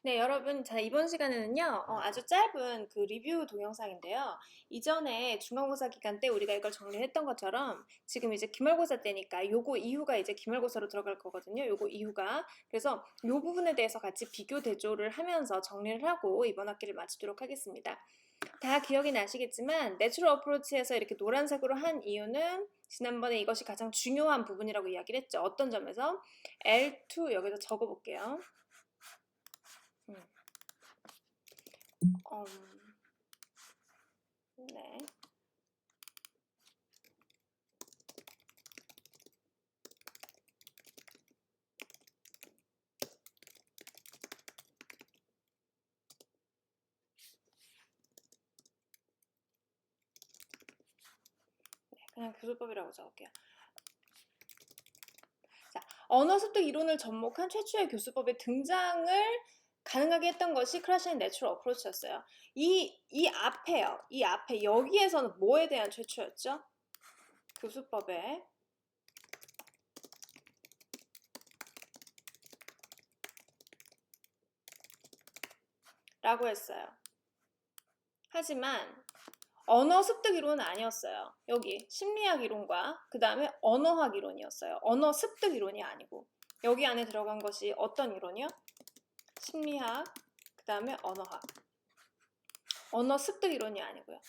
네, 여러분, 자, 이번 시간에는요, 아주 짧은 그 리뷰 동영상인데요. 이전에 중간고사 기간 때 우리가 이걸 정리했던 것처럼 지금 이제 기말고사 때니까 요거 이후가 이제 기말고사로 들어갈 거거든요. 요거 이후가. 그래서 요 부분에 대해서 같이 비교 대조를 하면서 정리를 하고 이번 학기를 마치도록 하겠습니다. 다 기억이 나시겠지만, 내추럴 어프로치에서 이렇게 노란색으로 한 이유는 지난번에 이것이 가장 중요한 부분이라고 이야기를 했죠. 어떤 점에서? L2 여기서 적어 볼게요. 음, 네. 그냥 교수법이라고 적을게요. 자, 언어 습득 이론을 접목한 최초의 교수법의 등장을 가능하게 했던 것이 크라시 앤 내추럴 어프로치였어요. 이 앞에요. 이 앞에 여기에서는 뭐에 대한 최초였죠? 교수법에 라고 했어요. 하지만 언어 습득 이론은 아니었어요. 여기 심리학 이론과 그 다음에 언어학 이론이었어요. 언어 습득 이론이 아니고 여기 안에 들어간 것이 어떤 이론이요? 심리학, 그 다음에 언어학. 언어 습득 이론이 아니고요.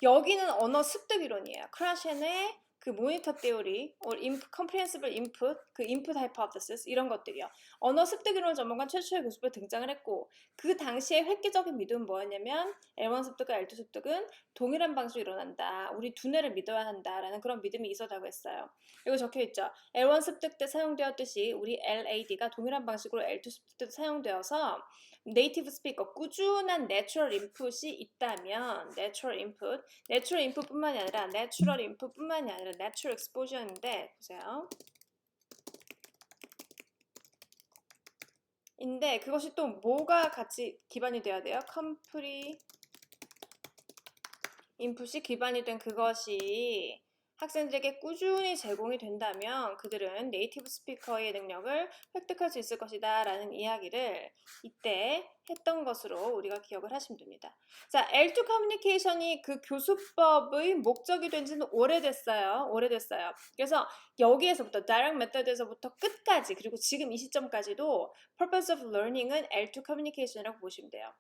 여기는 언어 습득 이론이에요. 크라셴의 그 모니터 테오리, or comprehensible input, 그 input hypothesis 이런 것들이요. 언어 습득 이론을 전문가 최초의 교수법에 등장을 했고 그 당시에 획기적인 믿음은 뭐였냐면 L1 습득과 L2 습득은 동일한 방식으로 일어난다. 우리 두뇌를 믿어야 한다라는 그런 믿음이 있었다고 했어요. 여기 적혀있죠. L1 습득 때 사용되었듯이 우리 LAD가 동일한 방식으로 L2 습득 때도 사용되어서 네이티브 스피커 꾸준한 내추럴 인풋이 있다면 내추럴 인풋뿐만이 아니라 내추럴 익스포저인데 보세요. 인데 그것이 또 뭐가 같이 기반이 되어야 돼요? 컴프리 인풋이 기반이 된 그것이 학생들에게 꾸준히 제공이 된다면 그들은 네이티브 스피커의 능력을 획득할 수 있을 것이다 라는 이야기를 이때 했던 것으로 우리가 기억을 하시면 됩니다. 자, L2 커뮤니케이션이 그 교수법의 목적이 된 지는 오래됐어요. 그래서 여기에서부터 Direct Method에서부터 끝까지 그리고 지금 이 시점까지도 Purpose of Learning은 L2 커뮤니케이션이라고 보시면 돼요.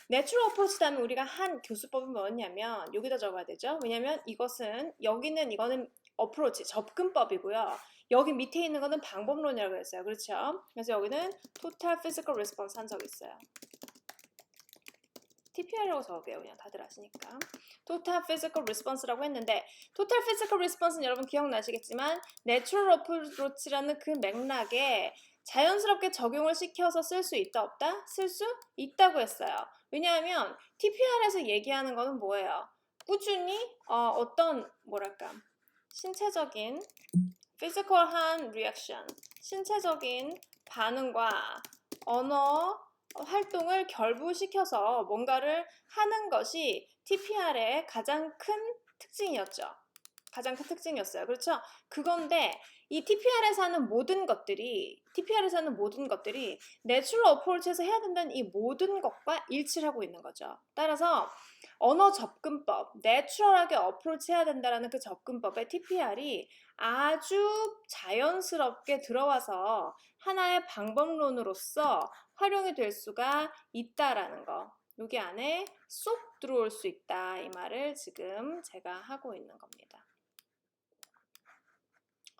내추럴 어프로치 다음에 우리가 한 교수법은 뭐였냐면 여기다 적어야 되죠. 왜냐면 이거는 어프로치, 접근법이고요. 여기 밑에 있는 거는 방법론이라고 했어요. 그렇죠? 그래서 여기는 Total Physical Response 한 적 있어요. TPR이라고 적을게요. 그냥 다들 아시니까. Total Physical Response라고 했는데 Total Physical Response는 여러분 기억나시겠지만 Natural Approach라는 그 맥락에 자연스럽게 적용을 시켜서 쓸 수 있다 없다? 쓸 수 있다고 했어요. 왜냐하면 TPR에서 얘기하는 거는 뭐예요? 꾸준히 어떤 뭐랄까 신체적인 피지컬한 리액션, 신체적인 반응과 언어 활동을 결부시켜서 뭔가를 하는 것이 TPR의 가장 큰 특징이었죠. 가장 큰 특징이었어요. 그렇죠? 그건데 이 TPR에서 하는 모든 것들이 내추럴 어프로치에서 해야 된다는 이 모든 것과 일치를 하고 있는 거죠. 따라서 언어 접근법, 내추럴하게 어프로치 해야 된다는 그 접근법의 TPR이 아주 자연스럽게 들어와서 하나의 방법론으로서 활용이 될 수가 있다라는 거. 여기 안에 쏙 들어올 수 있다. 이 말을 지금 제가 하고 있는 겁니다.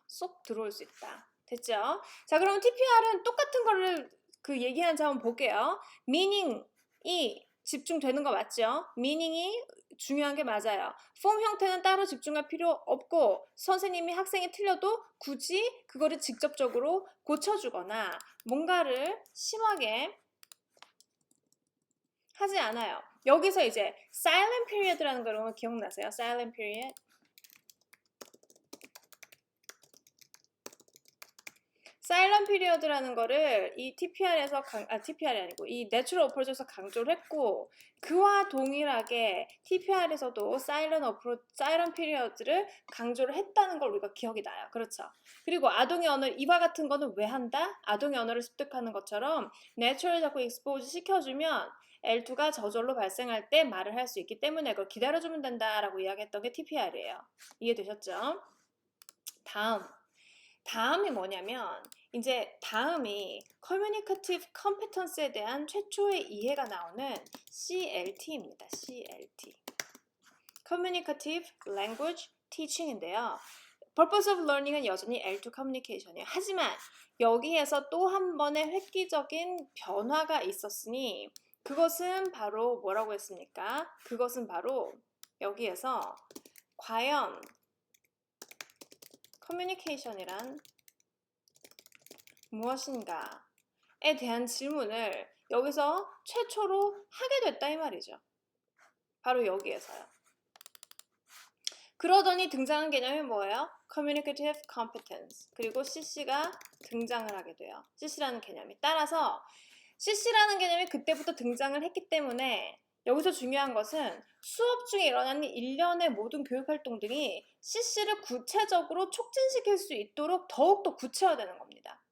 쏙 들어올 수 있다. 됐죠? 자, 그럼 TPR은 똑같은 거를 그 얘기하는지 한번 볼게요. meaning이 집중되는 거 맞죠? meaning이 중요한 게 맞아요. 폼 형태는 따로 집중할 필요 없고 선생님이 학생이 틀려도 굳이 그거를 직접적으로 고쳐주거나 뭔가를 심하게 하지 않아요. 여기서 이제 silent period라는 거 기억나세요? silent period. 사일런 피리어드라는 거를 이 TPR에서 TPR이 아니고 이 내추럴 어프로치에서 강조를 했고 그와 동일하게 TPR에서도 사일런 피리어드를 강조를 했다는 걸 우리가 기억이 나요. 그렇죠? 그리고 아동의 언어를 이와 같은 거는 왜 한다? 아동의 언어를 습득하는 것처럼 내추럴 자꾸 익스포즈 시켜주면 L2가 저절로 발생할 때 말을 할 수 있기 때문에 그걸 기다려주면 된다라고 이야기했던 게 TPR이에요. 이해되셨죠? 다음이 뭐냐면 이제 다음이 Communicative Competence에 대한 최초의 이해가 나오는 CLT입니다. CLT. Communicative Language Teaching인데요. Purpose of Learning은 여전히 L2 Communication이에요. 하지만 여기에서 또 한 번의 획기적인 변화가 있었으니 그것은 바로 뭐라고 했습니까? 그것은 바로 여기에서 과연 커뮤니케이션이란 무엇인가에 대한 질문을 여기서 최초로 하게 됐다 이 말이죠. 바로 여기에서요. 그러더니 등장한 개념이 뭐예요? Communicative Competence. 그리고 CC가 등장을 하게 돼요. CC라는 개념이. 따라서 CC라는 개념이 그때부터 등장을 했기 때문에 여기서 중요한 것은 수업 중에 일어나는 일련의 모든 교육활동들이 CC를 구체적으로 촉진시킬 수 있도록 더욱더 구체화되는 겁니다.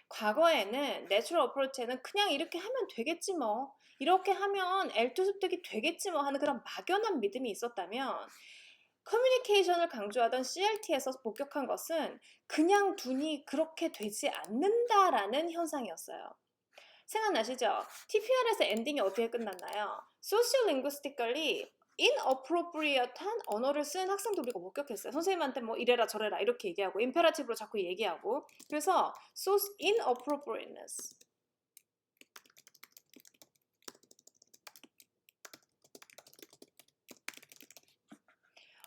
과거에는 내추럴 어프로치에는 그냥 이렇게 하면 되겠지 뭐 이렇게 하면 L2 습득이 되겠지 뭐 하는 그런 막연한 믿음이 있었다면 커뮤니케이션을 강조하던 CLT에서 목격한 것은 그냥 두니 그렇게 되지 않는다라는 현상이었어요. 생각나시죠? TPR에서 엔딩이 어떻게 끝났나요? Sociolinguistically inappropriate한 언어를 쓴 학생도 우리가 목격했어요. 선생님한테 뭐 이래라 저래라 이렇게 얘기하고 임페라티브로 자꾸 얘기하고 그래서 inappropriateness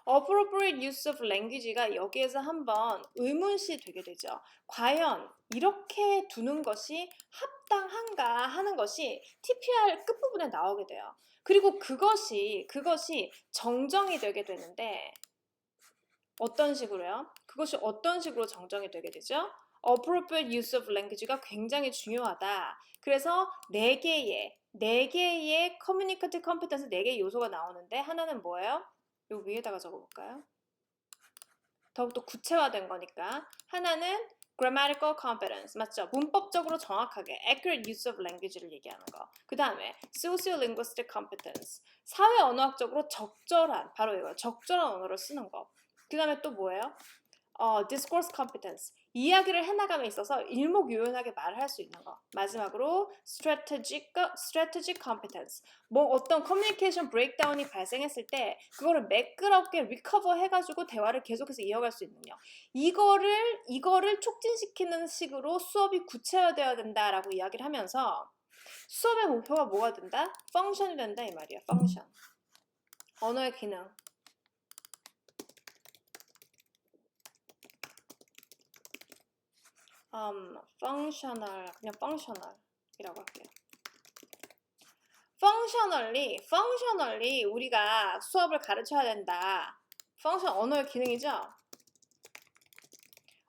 appropriate use of language가 여기에서 한번 의문시 되게 되죠. 과연 이렇게 두는 것이 합당한가 하는 것이 TPR 끝부분에 나오게 돼요. 그리고 그것이 정정이 되게 되는데 어떤 식으로요? 그것이 어떤 식으로 정정이 되게 되죠? appropriate use of language가 굉장히 중요하다. 그래서 네 개의 communicative competence 4개의 요소가 나오는데 하나는 뭐예요? 요 위에다가 적어볼까요? 더욱더 구체화된 거니까 하나는 grammatical competence 맞죠? 문법적으로 정확하게 accurate use of language를 얘기하는 거. 그 다음에 sociolinguistic competence 사회 언어학적으로 적절한 바로 이거 적절한 언어를 쓰는 거. 그 다음에 또 뭐예요? discourse competence 이야기를 해나감에 있어서 일목요연하게 말을 할 수 있는 거. 마지막으로 strategic competence 뭐 어떤 커뮤니케이션 브레이크다운이 발생했을 때 그거를 매끄럽게 리커버 해가지고 대화를 계속해서 이어갈 수 있는 요 이거를 촉진시키는 식으로 수업이 구체화되어야 된다라고 이야기를 하면서 수업의 목표가 뭐가 된다? 펑션이 된다 이 말이야. 펑션 언어의 기능 functional 그냥 functional이라고 할게요. functionally 우리가 수업을 가르쳐야 된다. function 언어의 기능이죠.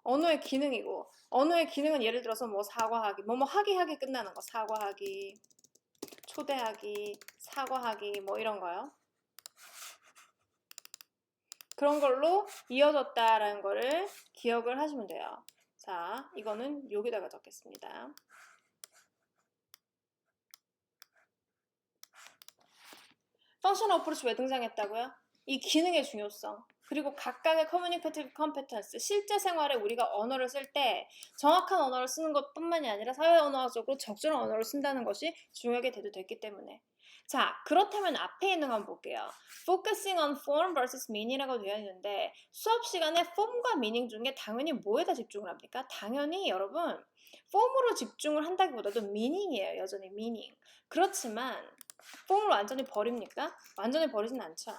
언어의 기능이고 언어의 기능은 예를 들어서 뭐 사과하기, 뭐뭐 하기 끝나는 거 사과하기, 초대하기, 사과하기 뭐 이런 거요. 그런 걸로 이어졌다라는 거를 기억을 하시면 돼요. 자, 이거는 여기다가 적겠습니다. 펑셔널 어프로치 왜 등장했다고요? 이 기능의 중요성 그리고 각각의 커뮤니케이티브 컴페턴스 실제 생활에 우리가 언어를 쓸 때 정확한 언어를 쓰는 것뿐만이 아니라 사회 언어학적으로 적절한 언어를 쓴다는 것이 중요하게 대두됐기 때문에 자 그렇다면 앞에 있는 거 한번 볼게요. Focusing on form versus meaning이라고 되어 있는데 수업 시간에 form과 meaning 중에 당연히 뭐에다 집중을 합니까? 당연히 여러분 form으로 집중을 한다기보다도 meaning이에요. 여전히 meaning. 그렇지만 form을 완전히 버립니까? 완전히 버리진 않죠.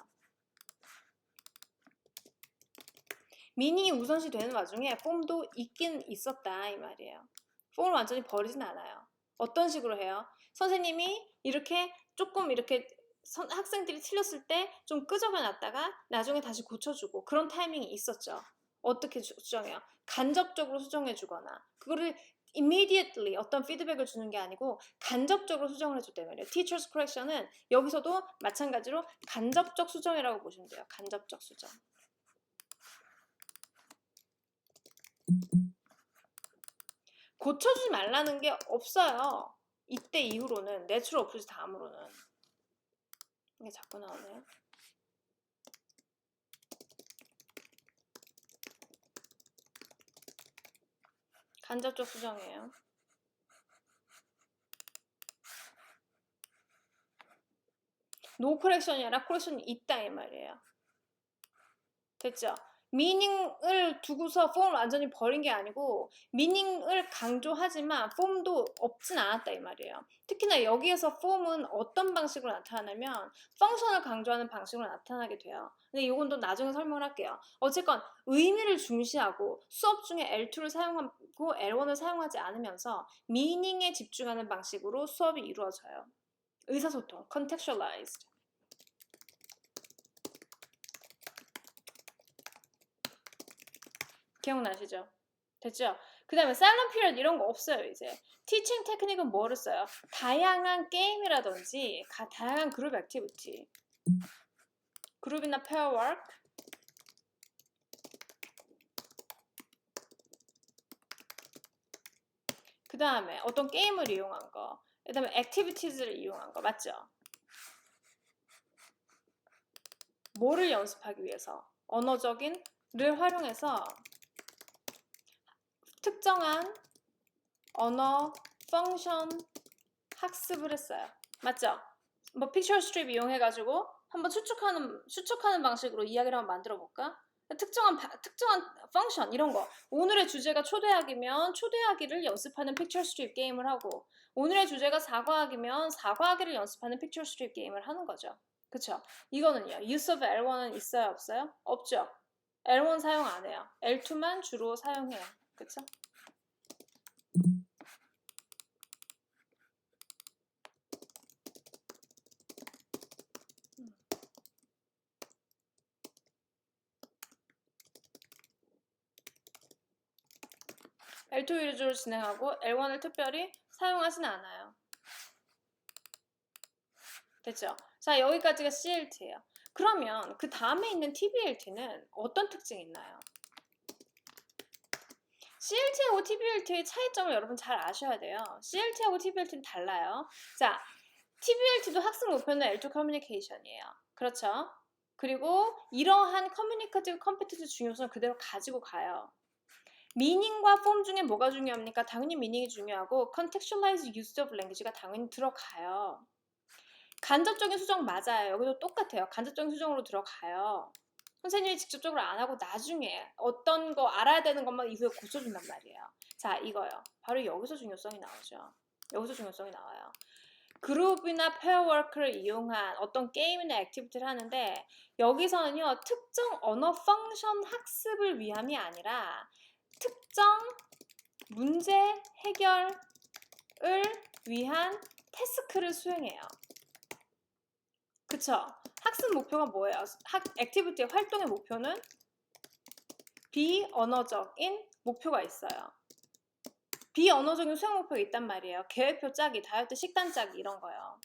미닝이 우선시 되는 와중에 폼도 있긴 있었다 이 말이에요. 폼을 완전히 버리진 않아요. 어떤 식으로 해요? 선생님이 이렇게 조금 이렇게 학생들이 틀렸을 때 좀 끄적여 놨다가 나중에 다시 고쳐주고 그런 타이밍이 있었죠. 어떻게 수정해요? 간접적으로 수정해 주거나 그거를 immediately 어떤 피드백을 주는 게 아니고 간접적으로 수정을 해줬단 말이에요. Teacher's correction은 여기서도 마찬가지로 간접적 수정이라고 보시면 돼요. 간접적 수정. 고쳐주지 말라는 게 없어요. 이때 이후로는 내추럴 어프로치 다음으로는 이게 자꾸 나오네요. 간접적 수정이에요. 노 커렉션이 아니라 커렉션이 있다 이 말이에요. 됐죠? 미닝을 두고서 폼을 완전히 버린 게 아니고 미닝을 강조하지만 폼도 없진 않았다 이 말이에요. 특히나 여기에서 폼은 어떤 방식으로 나타나냐면 펑션을 강조하는 방식으로 나타나게 돼요. 근데 이건 또 나중에 설명을 할게요. 어쨌건 의미를 중시하고 수업 중에 L2를 사용하고 L1을 사용하지 않으면서 미닝에 집중하는 방식으로 수업이 이루어져요. 의사소통, contextualized. 기억나시죠? 됐죠? 그 다음에 silent period 이런 거 없어요 이제. 티칭 테크닉은 뭐를 써요? 다양한 게임이라든지 다양한 그룹 액티비티, 그룹이나 페어 워크, 그 다음에 어떤 게임을 이용한 거, 그 다음에 액티비티즈를 이용한 거 맞죠? 뭐를 연습하기 위해서? 언어적인을 활용해서 특정한 언어 펑션 학습을 했어요. 맞죠? 뭐 픽처 스트립 이용해가지고 한번 추측하는 방식으로 이야기를 한번 만들어 볼까? 특정한 펑션 이런 거. 오늘의 주제가 초대하기면 초대하기를 연습하는 픽처 스트립 게임을 하고 오늘의 주제가 사과하기면 사과하기를 연습하는 픽처 스트립 게임을 하는 거죠. 그쵸? 이거는요. use of L1은 있어요, 없어요? 없죠. L1 사용 안 해요. L2만 주로 사용해요. 그쵸? L2 위주로 진행하고 L1을 특별히 사용하진 않아요. 됐죠? 자, 여기까지가 CLT예요. 그러면 그 다음에 있는 TBLT는 어떤 특징이 있나요? CLT하고 TBLT의 차이점을 여러분 잘 아셔야 돼요. CLT하고 TBLT는 달라요. 자, TBLT도 학습 목표는 L2 커뮤니케이션이에요. 그렇죠? 그리고 이러한 커뮤니케이티브 컴peten스 중요성을 그대로 가지고 가요. 미닝과 폼 중에 뭐가 중요합니까? 당연히 미닝이 중요하고 contextualized use of language가 당연히 들어가요. 간접적인 수정 맞아요. 여기도 똑같아요. 간접적인 수정으로 들어가요. 선생님이 직접적으로 안 하고 나중에 어떤 거 알아야 되는 것만 이후에 고쳐준단 말이에요. 자, 이거요. 바로 여기서 중요성이 나오죠. 여기서 중요성이 나와요. 그룹이나 페어워크를 이용한 어떤 게임이나 액티비티를 하는데 여기서는요. 특정 언어 펑션 학습을 위함이 아니라 특정 문제 해결을 위한 태스크를 수행해요. 그쵸? 학습 목표가 뭐예요? 액티비티의 활동의 목표는 비언어적인 목표가 있어요. 비언어적인 수행 목표가 있단 말이에요. 계획표 짜기, 다이어트 식단 짜기 이런 거요.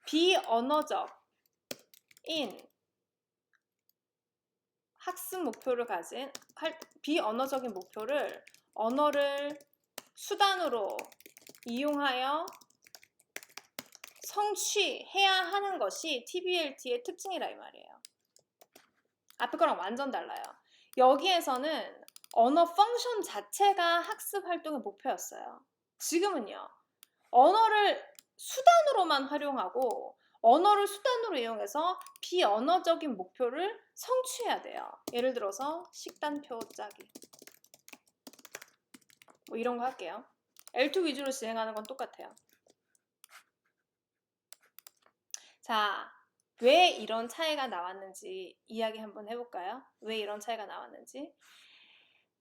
비언어적인 학습 목표를 가진 비언어적인 목표를 언어를 수단으로 이용하여 성취해야 하는 것이 TBLT의 특징이라 이 말이에요. 앞에 거랑 완전 달라요. 여기에서는 언어 펑션 자체가 학습 활동의 목표였어요. 지금은요. 언어를 수단으로만 활용하고 언어를 수단으로 이용해서 비언어적인 목표를 성취해야 돼요. 예를 들어서 식단표 짜기. 뭐 이런 거 할게요. L2 위주로 진행하는 건 똑같아요. 자, 왜 이런 차이가 나왔는지 이야기 한번 해볼까요? 왜 이런 차이가 나왔는지.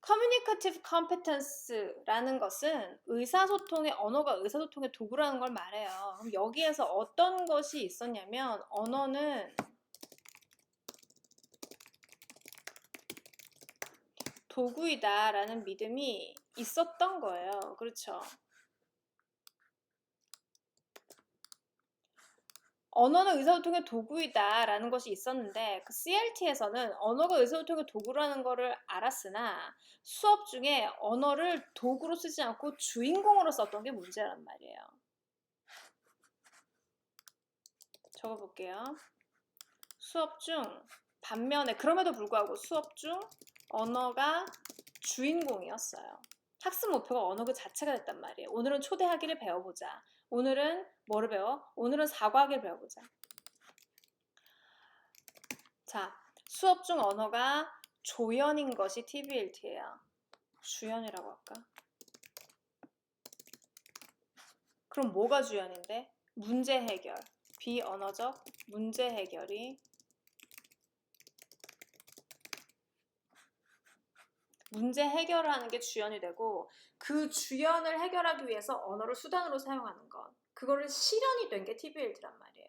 Communicative competence라는 것은 언어가 의사소통의 도구라는 걸 말해요. 그럼 여기에서 어떤 것이 있었냐면 언어는 도구이다라는 믿음이 있었던 거예요. 그렇죠? 언어는 의사소통의 도구이다라는 것이 있었는데 그 CLT에서는 언어가 의사소통의 도구라는 것을 알았으나 수업 중에 언어를 도구로 쓰지 않고 주인공으로 썼던 게 문제란 말이에요. 적어볼게요. 수업 중 반면에 그럼에도 불구하고 수업 중 언어가 주인공이었어요. 학습 목표가 언어 그 자체가 됐단 말이에요. 오늘은 초대하기를 배워보자. 오늘은 뭐를 배워? 오늘은 사과하기를 배워보자. 자, 수업 중 언어가 조연인 것이 TBLT예요. 주연이라고 할까? 그럼 뭐가 주연인데? 문제 해결. 비언어적 문제 해결이 문제 해결을 하는 게 주연이 되고 그 주연을 해결하기 위해서 언어를 수단으로 사용하는 것. 그거를 실현이 된 게 TBLT란 말이에요.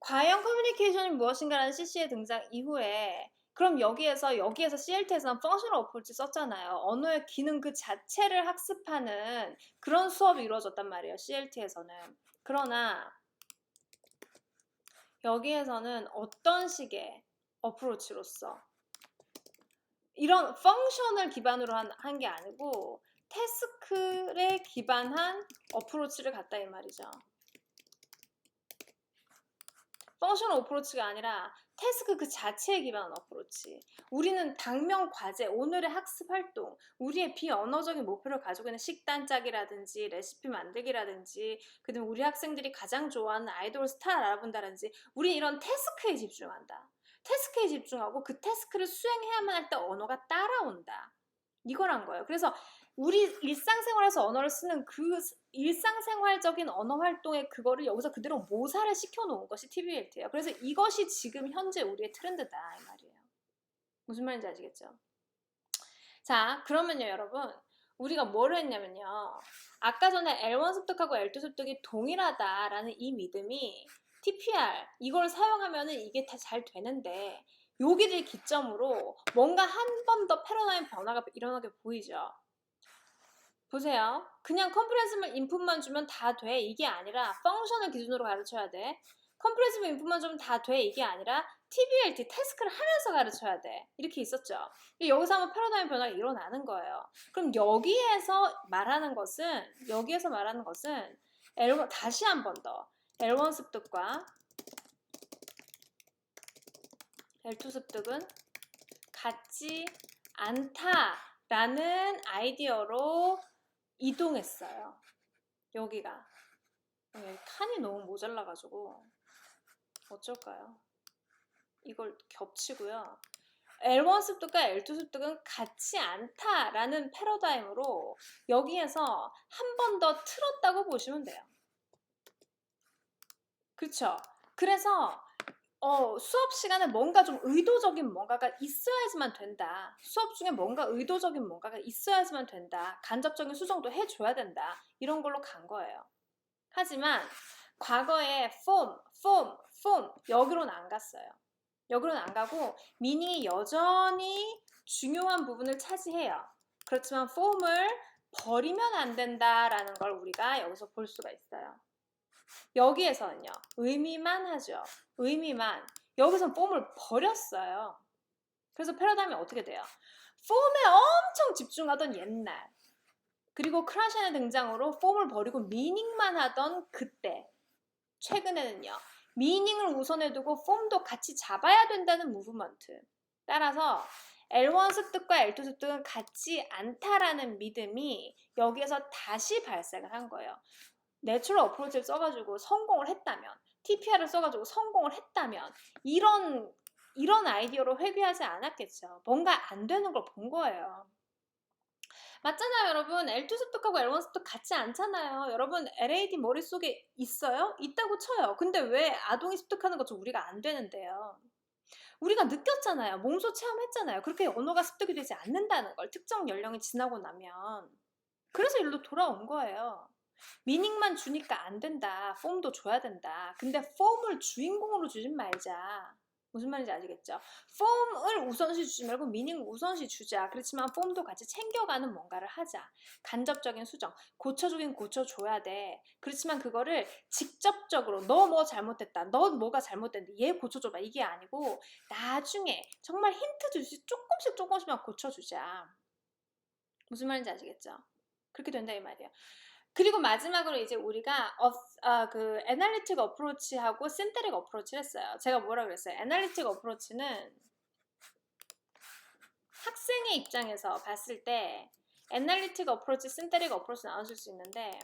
과형 커뮤니케이션이 무엇인가라는 CC의 등장 이후에 그럼 여기에서 CLT에서는 펑셔널 어프로치 썼잖아요. 언어의 기능 그 자체를 학습하는 그런 수업이 이루어졌단 말이에요. CLT에서는. 그러나 여기에서는 어떤 식의 어프로치로서 이런 펑션을 기반으로 한 게 아니고 태스크에 기반한 어프로치를 갖다 이 말이죠. 펑셔널 어프로치가 아니라 태스크 그 자체에 기반한 어프로치. 우리는 당면 과제, 오늘의 학습 활동, 우리의 비언어적인 목표를 가지고 있는 식단 짜기라든지 레시피 만들기라든지 그다음에 우리 학생들이 가장 좋아하는 아이돌 스타를 알아본다든지 우리 이런 태스크에 집중한다. 태스크에 집중하고 그 태스크를 수행해야만 할 때 언어가 따라온다. 이거란 거예요. 그래서 우리 일상생활에서 언어를 쓰는 그 일상생활적인 언어 활동의 그거를 여기서 그대로 모사를 시켜놓은 것이 TBLT예요. 그래서 이것이 지금 현재 우리의 트렌드다 이 말이에요. 무슨 말인지 아시겠죠? 자, 그러면요 여러분 우리가 뭐를 했냐면요 아까 전에 L1 습득하고 L2 습득이 동일하다라는 이 믿음이 TPR 이걸 사용하면은 이게 다 잘 되는데 여기를 기점으로 뭔가 한 번 더 패러다임 변화가 일어나게 보이죠. 보세요. 그냥 컴프레시브 인풋만 주면 다 돼. 이게 아니라 펑션을 기준으로 가르쳐야 돼. 컴프레시브 인풋만 주면 다 돼. 이게 아니라 TBLT, 태스크를 하면서 가르쳐야 돼. 이렇게 있었죠. 여기서 한번 패러다임 변화가 일어나는 거예요. 그럼 여기에서 말하는 것은 L1, 다시 한 번 더 L1 습득과 L2 습득은 같지 않다라는 아이디어로 이동했어요. 여기가 칸이 너무 모자라가지고 어쩔까요? 이걸 겹치고요. L1 습득과 L2 습득은 같지 않다라는 패러다임으로 여기에서 한 번 더 틀었다고 보시면 돼요. 그렇죠? 그래서 수업 시간에 뭔가 좀 의도적인 뭔가가 있어야지만 된다. 수업 중에 뭔가 의도적인 뭔가가 있어야지만 된다. 간접적인 수정도 해줘야 된다. 이런 걸로 간 거예요. 하지만 과거에 form 여기로는 안 갔어요. 여기로는 안 가고 미닝이 여전히 중요한 부분을 차지해요. 그렇지만 form을 버리면 안 된다라는 걸 우리가 여기서 볼 수가 있어요. 여기에서는요. 의미만 하죠. 의미만. 여기서 폼을 버렸어요. 그래서 패러다임이 어떻게 돼요? 폼에 엄청 집중하던 옛날 그리고 크라시안의 등장으로 폼을 버리고 미닝만 하던 그때 최근에는요. 미닝을 우선해 두고 폼도 같이 잡아야 된다는 무브먼트 따라서 L1 습득과 L2 습득은 같지 않다라는 믿음이 여기에서 다시 발생을 한 거예요. 내추럴 어프로치를 써가지고 성공을 했다면 TPR을 써가지고 성공을 했다면 이런 아이디어로 회귀하지 않았겠죠. 뭔가 안 되는 걸 본 거예요. 맞잖아요 여러분. L2 습득하고 L1 습득 같지 않잖아요. 여러분 LAD 머릿속에 있어요? 있다고 쳐요. 근데 왜 아동이 습득하는 것좀 우리가 안 되는데요. 우리가 느꼈잖아요. 몸소 체험했잖아요. 그렇게 언어가 습득이 되지 않는다는 걸 특정 연령이 지나고 나면 그래서 일로 돌아온 거예요. 미닝만 주니까 안 된다. 폼도 줘야 된다. 근데 폼을 주인공으로 주진 말자. 무슨 말인지 아시겠죠? 폼을 우선시 주지 말고 미닝 우선시 주자. 그렇지만 폼도 같이 챙겨가는 뭔가를 하자. 간접적인 수정, 고쳐주긴 고쳐줘야 돼. 그렇지만 그거를 직접적으로 너 뭐 잘못됐다, 너 뭐가 잘못됐는데 얘 고쳐줘봐, 이게 아니고 나중에 정말 힌트 주듯이 조금씩만 고쳐주자. 무슨 말인지 아시겠죠? 그렇게 된다 이 말이에요. 그리고 마지막으로 이제 우리가 그 애널리틱 어프로치하고 신테릭 어프로치를 했어요. 제가 뭐라 그랬어요? 애널리틱 어프로치는 학생의 입장에서 봤을 때 애널리틱 어프로치, 신테릭 어프로치 나눠줄 수 있는데,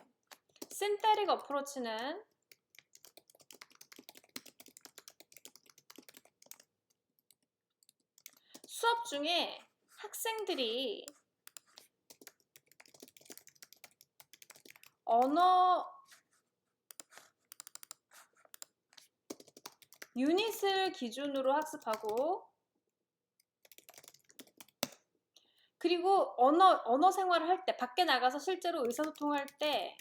신테릭 어프로치는 수업 중에 학생들이 언어 유닛을 기준으로 학습하고, 그리고 언어 생활을 할 때, 밖에 나가서 실제로 의사소통할 때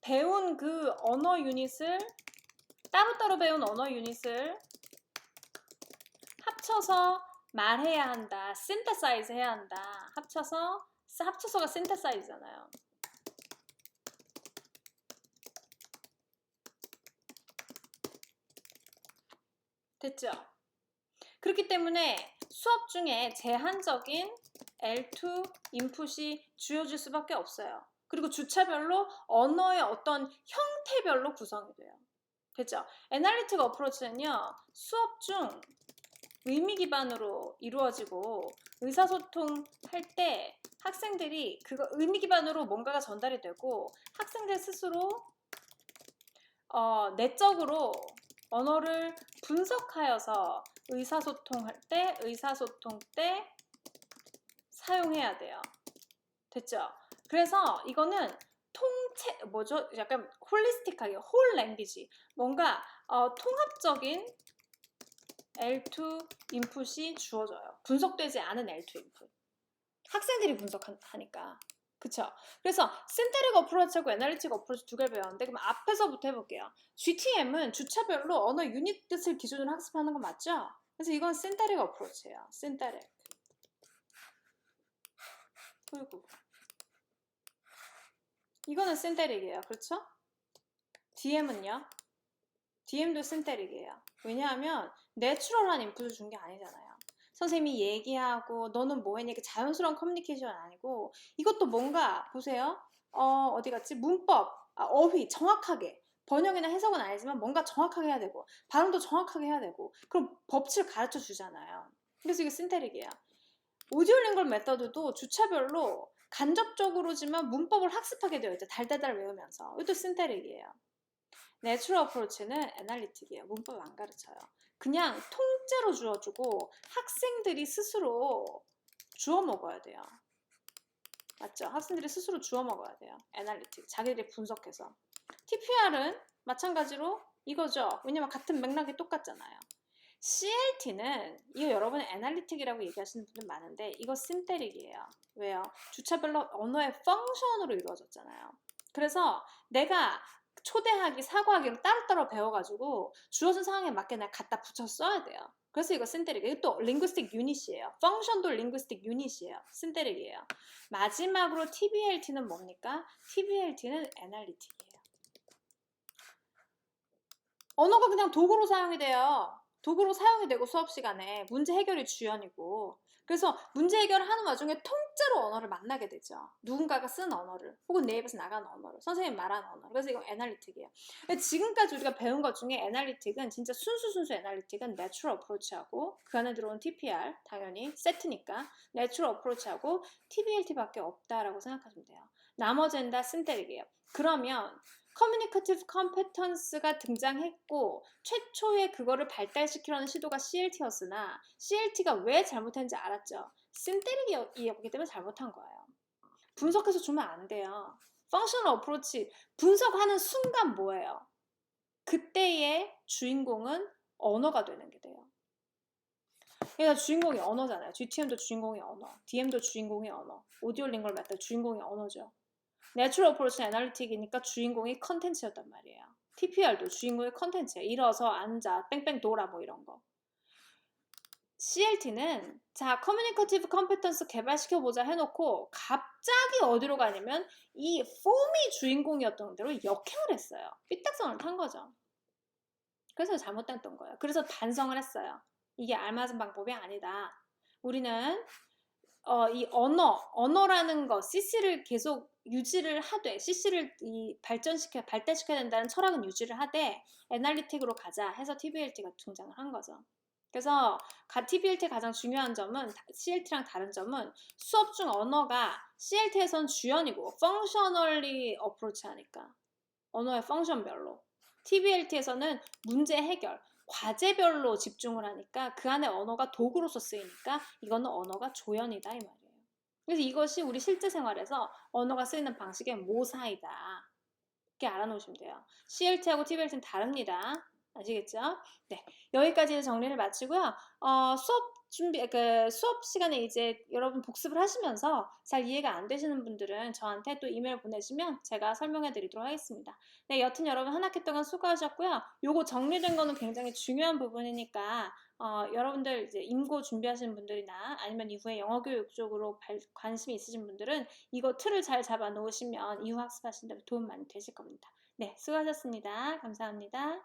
배운 그 언어 유닛을, 따로따로 배운 언어 유닛을 합쳐서 말해야 한다. synthesize 해야 한다. 합쳐서가 synthesize잖아요. 됐죠? 그렇기 때문에 수업 중에 제한적인 L2 인풋이 주어질 수밖에 없어요. 그리고 주차별로 언어의 어떤 형태별로 구성이 돼요. 됐죠? 애널리틱 어프로치는요, 수업 중 의미 기반으로 이루어지고 의사소통 할 때 학생들이 그거 의미 기반으로 뭔가가 전달이 되고 학생들 스스로 내적으로 언어를 분석하여서 의사소통 때 사용해야 돼요. 됐죠? 그래서 이거는 약간 홀리스틱하게, 홀 랭귀지, 뭔가 통합적인 L2 인풋이 주어져요. 분석되지 않은 L2 인풋. 학생들이 분석하니까. 그쵸? 그래서 신테릭 어프로치하고 애널리틱 어프로치 두 개를 배웠는데, 그럼 앞에서부터 해볼게요. GTM은 주차별로 언어 유닛 뜻을 기준으로 학습하는 거 맞죠? 그래서 이건 신테릭 어프로치예요. 신테릭. 그리고 이거는 신테릭이에요. 그렇죠? DM은요? DM도 신테릭이에요. 왜냐하면 내추럴한 인풋을 준 게 아니잖아요. 선생님이 얘기하고 너는 뭐 했니? 자연스러운 커뮤니케이션 아니고, 이것도 뭔가 보세요. 어디 갔지? 문법, 어휘 정확하게, 번역이나 해석은 아니지만 뭔가 정확하게 해야 되고 발음도 정확하게 해야 되고, 그럼 법칙을 가르쳐 주잖아요. 그래서 이게 신테릭이에요. 오디오링걸 메서드도 주차별로 간접적으로지만 문법을 학습하게 되어 있죠. 달달달 외우면서. 이것도 신테릭이에요. 내추럴 어프로치는 애널리틱이에요. 문법 안 가르쳐요. 그냥 통째로 주어주고 학생들이 스스로 주워 먹어야 돼요. 맞죠? 학생들이 스스로 주워 먹어야 돼요. 애널리틱. 자기들이 분석해서. TPR은 마찬가지로 이거죠. 왜냐면 같은 맥락이 똑같잖아요. CLT는 이거 여러분 애널리틱이라고 얘기하시는 분들 많은데 이거 신테릭이에요. 왜요? 주차별로 언어의 펑션으로 이루어졌잖아요. 그래서 내가 초대하기, 사고하기를 따로따로 배워가지고 주어진 상황에 맞게 내가 갖다 붙여 써야 돼요. 그래서 이거 신테릭이에요. 이것도 링구스틱 유닛이에요. 펑션도 링구스틱 유닛이에요. 신테릭이에요. 마지막으로 TBLT는 뭡니까? TBLT는 애널리틱이에요. 언어가 그냥 도구로 사용이 돼요. 도구로 사용이 되고 수업 시간에 문제 해결이 주연이고, 그래서 문제 해결을 하는 와중에 통째로 언어를 만나게 되죠. 누군가가 쓴 언어를, 혹은 내 입에서 나간 언어를, 선생님이 말한 언어를. 그래서 이건 애널리틱이에요. 지금까지 우리가 배운 것 중에 애널리틱은 진짜 순수 애널리틱은 내추럴 어프로치하고 그 안에 들어온 TPR, 당연히 세트니까 내추럴 어프로치하고 TBLT밖에 없다라고 생각하시면 돼요. 나머지는 다 신테릭이에요. 그러면 커뮤니케이티브 컴페턴스가 등장했고 최초에 그거를 발달시키려는 시도가 CLT였으나 CLT가 왜 잘못했는지 알았죠. 신테릭이었기 때문에 잘못한 거예요. 분석해서 주면 안 돼요. 펑셔널 어프로치 분석하는 순간 뭐예요? 그때의 주인공은 언어가 되는 게 돼요. 그러니까 주인공이 언어잖아요. GTM도 주인공이 언어, DM도 주인공이 언어, 오디오 링걸 메서드 주인공이 언어죠. 내추럴 어프로치 애널리틱이니까 주인공이 컨텐츠였단 말이에요. TPR도 주인공이 컨텐츠예요. 일어서 앉아 뺑뺑 돌아 뭐 이런 거. CLT는 자, 커뮤니케이티브 컴peten스 개발시켜보자 해놓고 갑자기 어디로 가냐면 이 폼이 주인공이었던 대로 역행을 했어요. 삐딱선을 탄 거죠. 그래서 잘못됐던 거예요. 그래서 반성을 했어요. 이게 알맞은 방법이 아니다. 우리는 이 언어라는 거, CC를 계속 유지를 하되, CC를 발달시켜야 된다는 철학은 유지를 하되, 애널리틱으로 가자 해서 TBLT가 등장을 한 거죠. 그래서 TBLT의 가장 중요한 점은 CLT랑 다른 점은 수업 중 언어가 CLT에선 주연이고 펑셔널리 어프로치 하니까 언어의 펑션별로 TBLT에서는 문제 해결 과제별로 집중을 하니까 그 안에 언어가 도구로서 쓰이니까 이거는 언어가 조연이다 이 말이에요. 그래서 이것이 우리 실제 생활에서 언어가 쓰이는 방식의 모사이다. 이렇게 알아놓으시면 돼요. CLT하고 TBLT는 다릅니다. 아시겠죠? 네, 여기까지 정리를 마치고요. 수업 시간에 이제 여러분 복습을 하시면서 잘 이해가 안 되시는 분들은 저한테 또 이메일 보내시면 제가 설명해 드리도록 하겠습니다. 네, 여튼 여러분 한 학기 동안 수고하셨고요. 요거 정리된 거는 굉장히 중요한 부분이니까 여러분들 이제 임고 준비하시는 분들이나 아니면 이후에 영어 교육 쪽으로 관심이 있으신 분들은 이거 틀을 잘 잡아 놓으시면 이후 학습하시는 데 도움 많이 되실 겁니다. 네, 수고하셨습니다. 감사합니다.